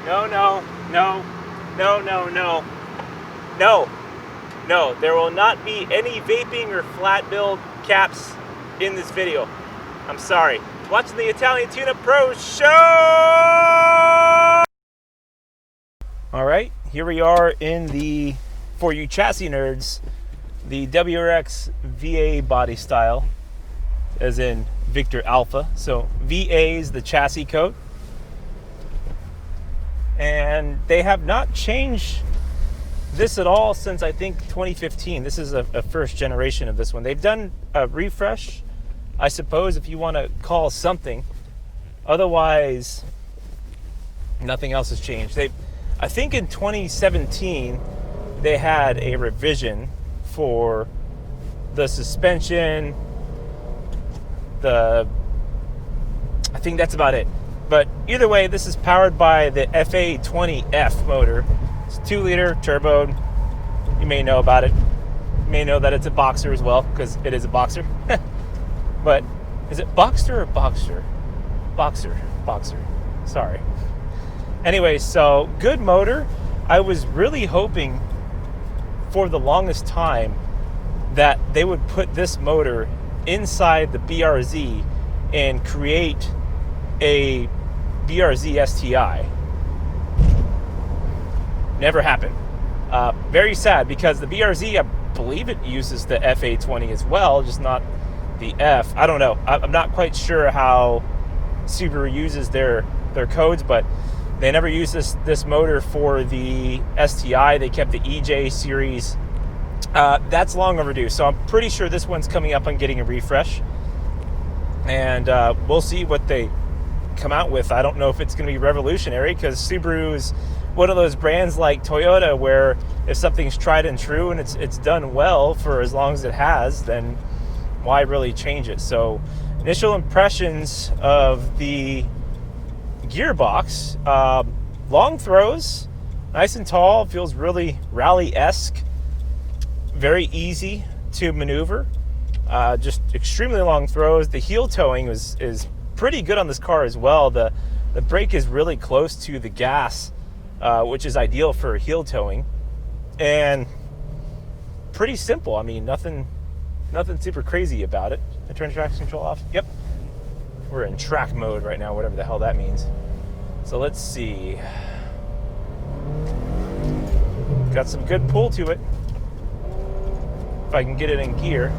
No, no, no, no, no, no, no, no. There will not be any vaping or flat build caps in this video. I'm sorry. Watching the Italian Tune-Up Pro Show! All right, here we are in the, for you chassis nerds, the WRX VA body style, as in Victor Alpha. So VA is the chassis code. And they have not changed this at all since, I think, 2015. This is a first generation of this one. They've done a refresh, I suppose, if you want to call something. Otherwise, nothing else has changed. I think in 2017, they had a revision for the suspension. I think that's about it. But either way, this is powered by the FA20F motor. It's 2-liter turbo. You may know about it. You may know that it's a Boxer as well, because it is a Boxer. But is it Boxster or Boxer? Boxer. Sorry. Anyway, so good motor. I was really hoping for the longest time that they would put this motor inside the BRZ and create a BRZ STI. Never happened. Very sad, because the BRZ, I believe it uses the FA20 as well, just not the F. I don't know. I'm not quite sure how Subaru uses their codes, but they never used this motor for the STI. They kept the EJ series. That's long overdue, so I'm pretty sure this one's coming up on getting a refresh. And we'll see what they come out with. I don't know if it's going to be revolutionary, because Subaru is one of those brands like Toyota where if something's tried and true and it's done well for as long as it has, then why really change it? So initial impressions of the gearbox, long throws, nice and tall, feels really rally-esque, very easy to maneuver, just extremely long throws. The heel towing is pretty good on this car as well. The brake is really close to the gas, which is ideal for heel towing, and pretty simple. I mean, nothing super crazy about it. I turn traction control off. Yep, we're in track mode right now, whatever the hell that means. So let's see. Got some good pull to it. If I can get it in gear.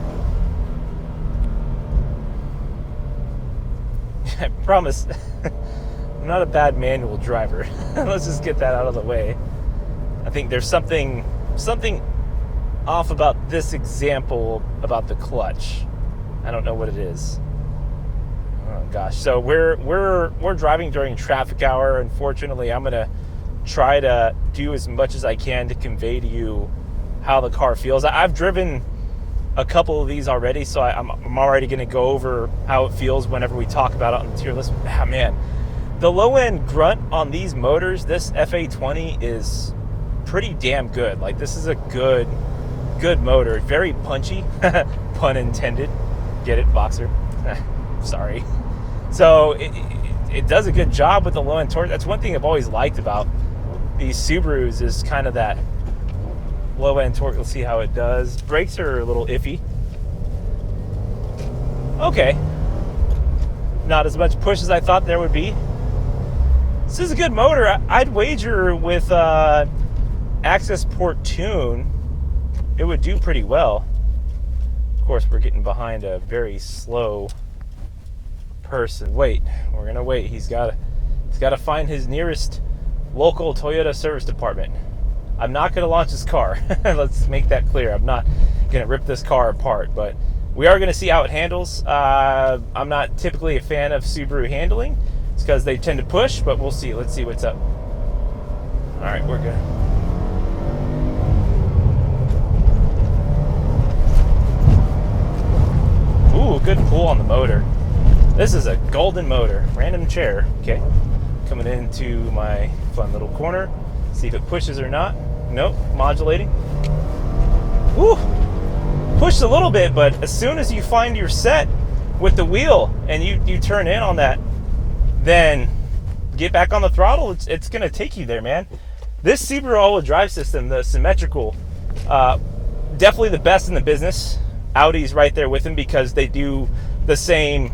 I promise I'm not a bad manual driver. Let's just get that out of the way. I think there's something off about this example about the clutch. I don't know what it is. Oh gosh. So we're driving during traffic hour. Unfortunately, I'm gonna try to do as much as I can to convey to you how the car feels. I've driven a couple of these already, so I'm already going to go over how it feels whenever we talk about it on the tier list. Ah, man, the low-end grunt on these motors, this FA20 is pretty damn good. Like, this is a good motor. Very punchy, pun intended. Get it, Boxer? Sorry. So it does a good job with the low-end torque. That's one thing I've always liked about these Subarus, is kind of that low-end torque. Let's see how it does. Brakes are a little iffy. Okay. Not as much push as I thought there would be. This is a good motor. I'd wager with access port tune, it would do pretty well. Of course, we're getting behind a very slow person. Wait, we're gonna wait. He's got to find his nearest local Toyota service department. I'm not going to launch this car. Let's make that clear. I'm not going to rip this car apart, but we are going to see how it handles. I'm not typically a fan of Subaru handling. It's because they tend to push, but we'll see. Let's see what's up. All right, we're good. Ooh, good pull on the motor. This is a golden motor. Random chair. Okay. Coming into my fun little corner. See if it pushes or not. Nope, modulating. Woo! Pushed a little bit, but as soon as you find your set with the wheel and you turn in on that, then get back on the throttle, it's going to take you there, man. This Subaru all-wheel drive system, the symmetrical, definitely the best in the business. Audi's right there with them because they do the same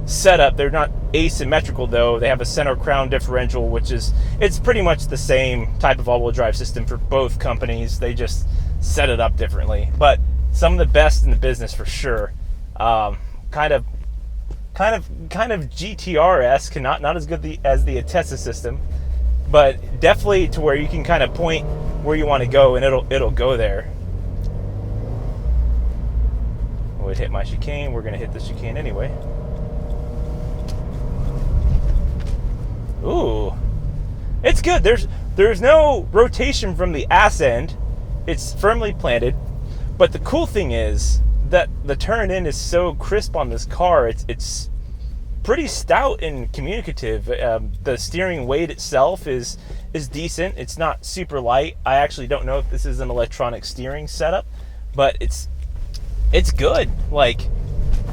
setup. They're not asymmetrical though. They have a center crown differential, which is, it's pretty much the same type of all-wheel drive system for both companies. They just set it up differently. But some of the best in the business for sure. Kind of GTR-esque, not as good as the Atessa system, but definitely to where you can kind of point where you want to go and it'll go there. Would hit my chicane. We're gonna hit the chicane anyway. Ooh, it's good. There's no rotation from the ass end. It's firmly planted. But the cool thing is that the turn in is so crisp on this car. It's pretty stout and communicative. The steering weight itself is decent. It's not super light. I actually don't know if this is an electronic steering setup, but it's good. Like,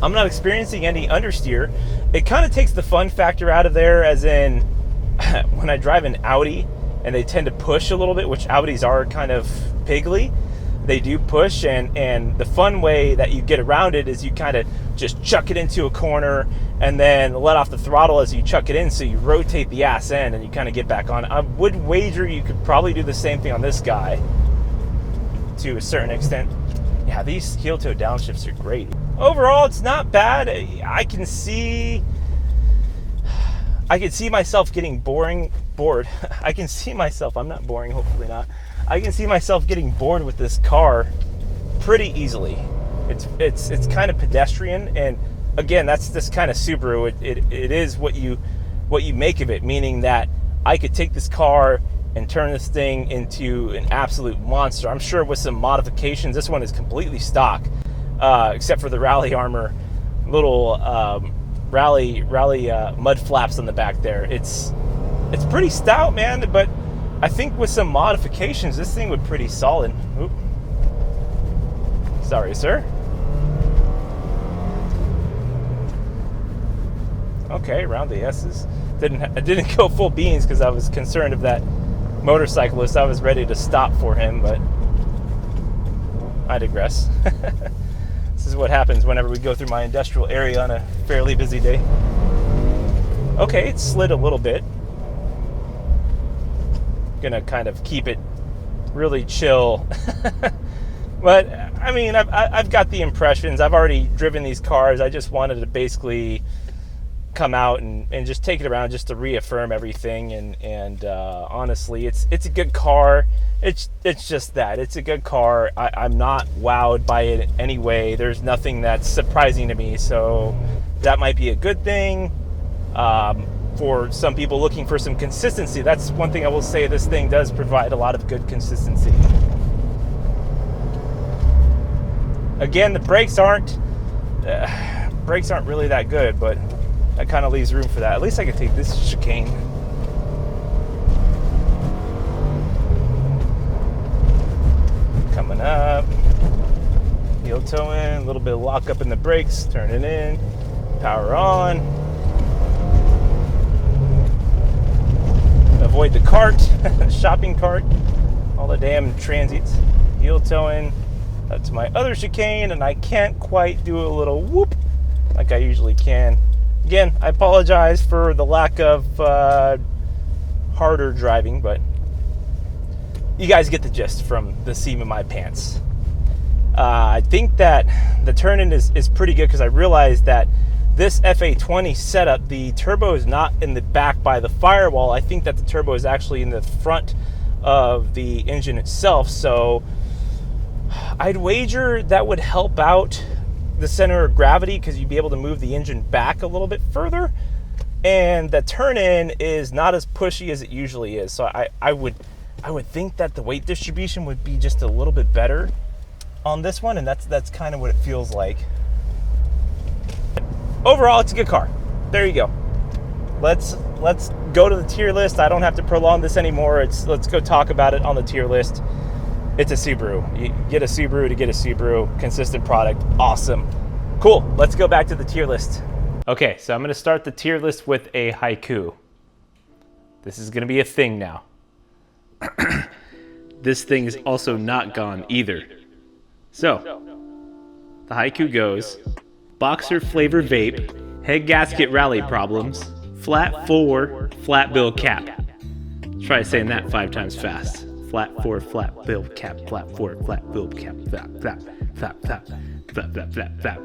I'm not experiencing any understeer. It kind of takes the fun factor out of there, as in when I drive an Audi and they tend to push a little bit, which Audis are kind of piggly. They do push, and the fun way that you get around it is you kind of just chuck it into a corner and then let off the throttle as you chuck it in, so you rotate the ass end and you kind of get back on. I would wager you could probably do the same thing on this guy to a certain extent. Yeah, these heel toe downshifts are great. Overall, it's not bad. I can see myself getting bored. I can see myself, I'm not boring, hopefully not. I can see myself getting bored with this car pretty easily. It's kind of pedestrian, and again, that's this kind of Subaru. It is what you make of it, meaning that I could take this car and turn this thing into an absolute monster. I'm sure with some modifications. This one is completely stock, except for the rally armor, little rally mud flaps on the back there. It's pretty stout, man, but I think with some modifications, this thing would be pretty solid. Oop. Sorry, sir. Okay, around the S's. I didn't go full beans because I was concerned of that motorcyclist. I was ready to stop for him, but I digress. This is what happens whenever we go through my industrial area on a fairly busy day. Okay, it slid a little bit. Gonna kind of keep it really chill. But I mean, I've got the impressions. I've already driven these cars. I just wanted to basically come out and just take it around just to reaffirm everything. And honestly, it's a good car. It's just that it's a good car. I'm not wowed by it anyway. There's nothing that's surprising to me, so that might be a good thing. For some people looking for some consistency, that's one thing I will say. This thing does provide a lot of good consistency. Again, the brakes aren't really that good, but that kind of leaves room for that. At least I can take this chicane. Coming up, heel toe in, a little bit of lock up in the brakes, turn it in, power on. Avoid the cart, shopping cart, all the damn transients. Heel toe in. That's my other chicane, and I can't quite do a little whoop like I usually can. Again, I apologize for the lack of harder driving, but you guys get the gist from the seam of my pants. I think that the turn-in is pretty good because I realized that this FA20 setup, the turbo is not in the back by the firewall. I think that the turbo is actually in the front of the engine itself. So I'd wager that would help out the center of gravity because you'd be able to move the engine back a little bit further. And the turn-in is not as pushy as it usually is. So I would think that the weight distribution would be just a little bit better on this one, and that's kind of what it feels like. Overall, it's a good car. There you go. Let's go to the tier list. I don't have to prolong this anymore. Let's go talk about it on the tier list. It's a Subaru. You get a Subaru to get a Subaru. Consistent product. Awesome. Cool. Let's go back to the tier list. Okay, so I'm going to start the tier list with a haiku. This is gonna be a thing now. This thing is also not gone either. So, the haiku goes, boxer flavor vape, head gasket rally problems, flat 4, flat bill cap. Try saying that 5 times fast. Flat 4, flat bill cap, flat 4, flat bill cap, flap, flap, flap, flap, flap, flap, flap, flap.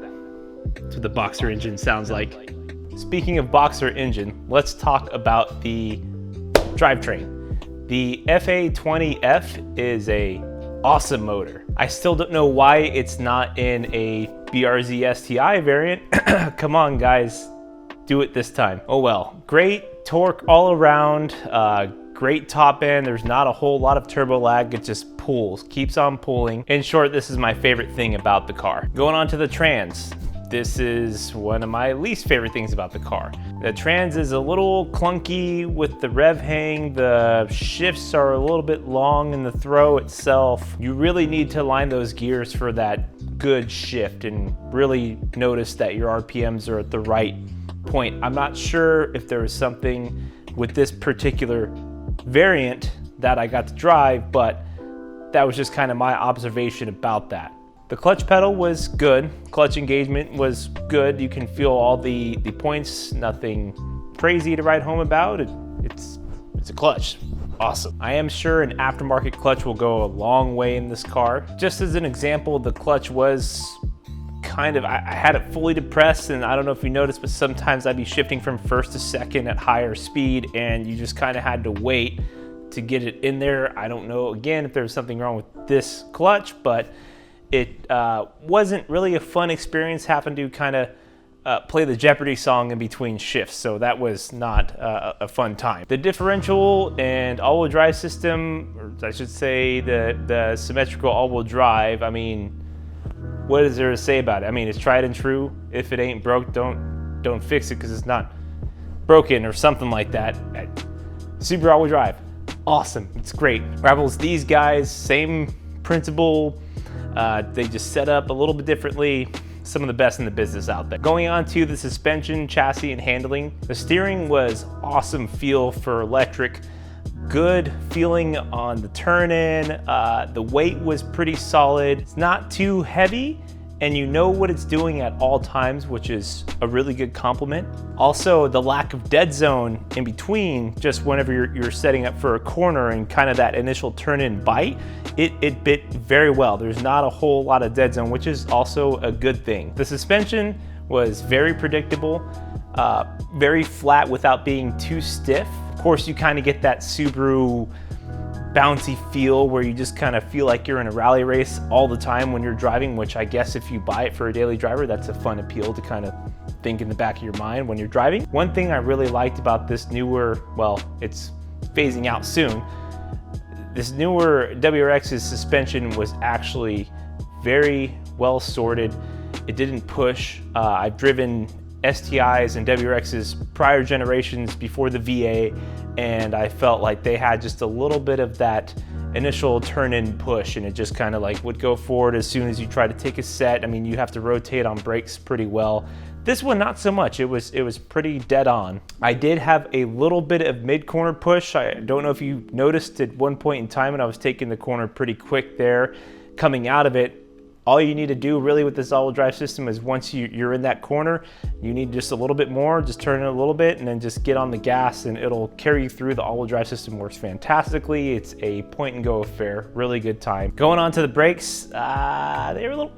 That's what the boxer engine sounds like. Speaking of boxer engine, let's talk about the drivetrain. The FA20F is a awesome motor. I still don't know why it's not in a BRZ STI variant. Come on guys, do it this time. Oh well, great torque all around, great top end. There's not a whole lot of turbo lag. It just pulls, keeps on pulling. In short, this is my favorite thing about the car. Going on to the trans. This is one of my least favorite things about the car. The trans is a little clunky with the rev hang. The shifts are a little bit long in the throw itself. You really need to line those gears for that good shift and really notice that your RPMs are at the right point. I'm not sure if there was something with this particular variant that I got to drive, but that was just kind of my observation about that. The clutch pedal was good. Clutch engagement was good. You can feel all the points, nothing crazy to write home about. It's a clutch. Awesome. I am sure an aftermarket clutch will go a long way in this car. Just as an example, the clutch was kind of, I had it fully depressed, and I don't know if you noticed, but sometimes I'd be shifting from first to second at higher speed, and you just kind of had to wait to get it in there. I don't know, again, if there was something wrong with this clutch, but it wasn't really a fun experience having to kind of play the Jeopardy song in between shifts, so that was not a fun time. The differential and all-wheel drive system, or I should say the symmetrical all-wheel drive, I mean, what is there to say about it? I mean, it's tried and true. If it ain't broke, don't fix it because it's not broken or something like that. Subaru all-wheel drive, awesome, it's great. Rivals these guys, same principle. They just set up a little bit differently. Some of the best in the business out there. Going on to the suspension, chassis, and handling. The steering was awesome feel for electric. Good feeling on the turn-in. The weight was pretty solid. It's not too heavy, and you know what it's doing at all times, which is a really good compliment. Also, the lack of dead zone in between, just whenever you're setting up for a corner and kind of that initial turn-in bite, it bit very well. There's not a whole lot of dead zone, which is also a good thing. The suspension was very predictable, very flat without being too stiff. Of course, you kind of get that Subaru bouncy feel where you just kind of feel like you're in a rally race all the time when you're driving, which I guess if you buy it for a daily driver, that's a fun appeal to kind of think in the back of your mind when you're driving. One thing I really liked about this newer, well, it's phasing out soon, this newer WRX's suspension was actually very well sorted. It didn't push. I've driven STIs and WRX's prior generations before the VA, and I felt like they had just a little bit of that initial turn-in push, and it just kind of like would go forward as soon as you try to take a set. I mean, you have to rotate on brakes pretty well. This one, not so much. It was pretty dead on. I did have a little bit of mid-corner push. I don't know if you noticed at one point in time when I was taking the corner pretty quick there. Coming out of it, all you need to do really with this all-wheel drive system is once you're in that corner, you need just a little bit more, just turn it a little bit and then just get on the gas and it'll carry you through. The all-wheel drive system works fantastically. It's a point-and-go affair, really good time. Going on to the brakes, they were a little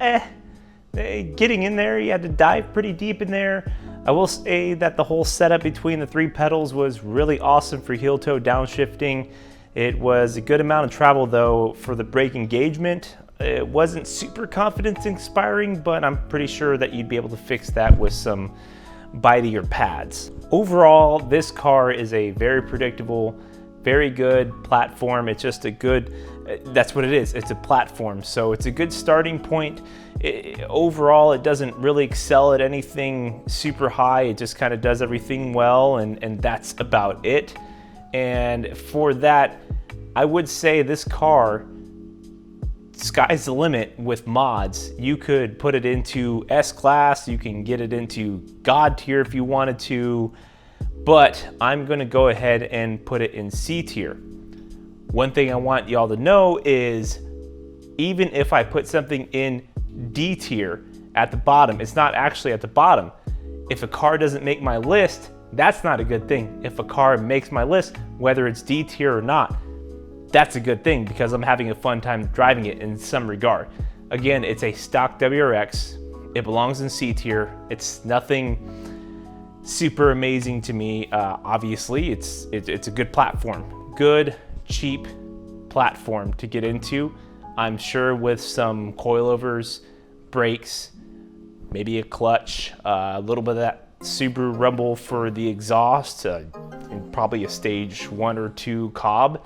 getting in there, you had to dive pretty deep in there. I will say that the whole setup between the 3 pedals was really awesome for heel-toe downshifting. It was a good amount of travel though for the brake engagement. It wasn't super confidence inspiring, but I'm pretty sure that you'd be able to fix that with some bitier pads. Overall, this car is a very predictable, very good platform. It's just a good, that's what it is. It's a platform. So it's a good starting point. Overall, it doesn't really excel at anything super high. It just kind of does everything well, and that's about it. And for that, I would say this car, sky's the limit with mods. You could put it into S-Class, you can get it into God tier if you wanted to. but I'm gonna go ahead and put it in C tier. One thing I want y'all to know is even if I put something in D tier at the bottom, it's not actually at the bottom. If a car doesn't make my list, that's not a good thing. If a car makes my list, whether it's D tier or not, that's a good thing because I'm having a fun time driving it in some regard. Again, it's a stock WRX. It belongs in C tier. It's nothing super amazing to me. Obviously, it's a good platform. Good, cheap platform to get into. I'm sure with some coilovers, brakes, maybe a clutch, a little bit of that Subaru rumble for the exhaust, and probably a stage 1 or 2 cob,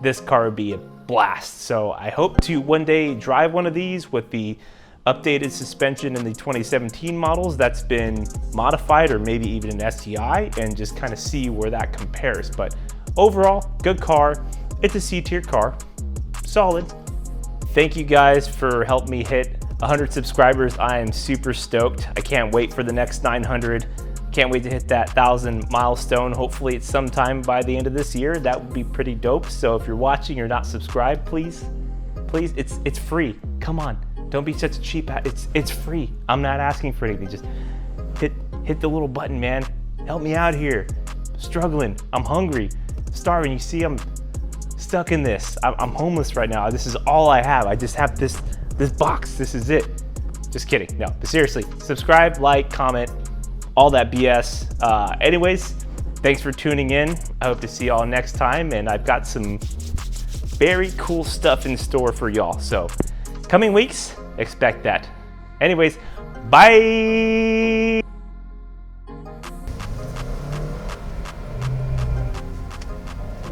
this car would be a blast. So I hope to one day drive one of these with the updated suspension in the 2017 models that's been modified, or maybe even an STI, and just kind of see where that compares. But overall, good car. It's a C tier car, solid. Thank you guys for helping me hit 100 subscribers. I am super stoked. I can't wait for the next 900. Can't wait to hit that 1,000 milestone. Hopefully it's sometime by the end of this year. That would be pretty dope. So if you're watching, you're not subscribed, please, it's free. Come on, don't be such a cheap. It's free. I'm not asking for anything. Just hit the little button, man. Help me out here. I'm struggling. I'm hungry, starving. You see, I'm stuck in this. I'm homeless right now. This is all I have. I just have this box. This is it. Just kidding. No, but seriously, subscribe, like, comment, all that BS. Anyways, thanks for tuning in. I hope to see y'all next time, and I've got some very cool stuff in store for y'all. So coming weeks, expect that. Anyways, bye.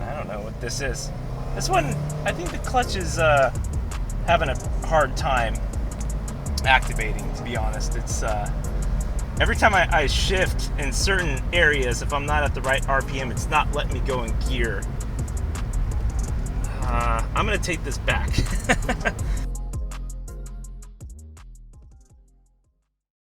I don't know what this is. This one, I think the clutch is having a hard time activating, to be honest. It's every time I shift in certain areas, if I'm not at the right RPM, it's not letting me go in gear. I'm gonna take this back.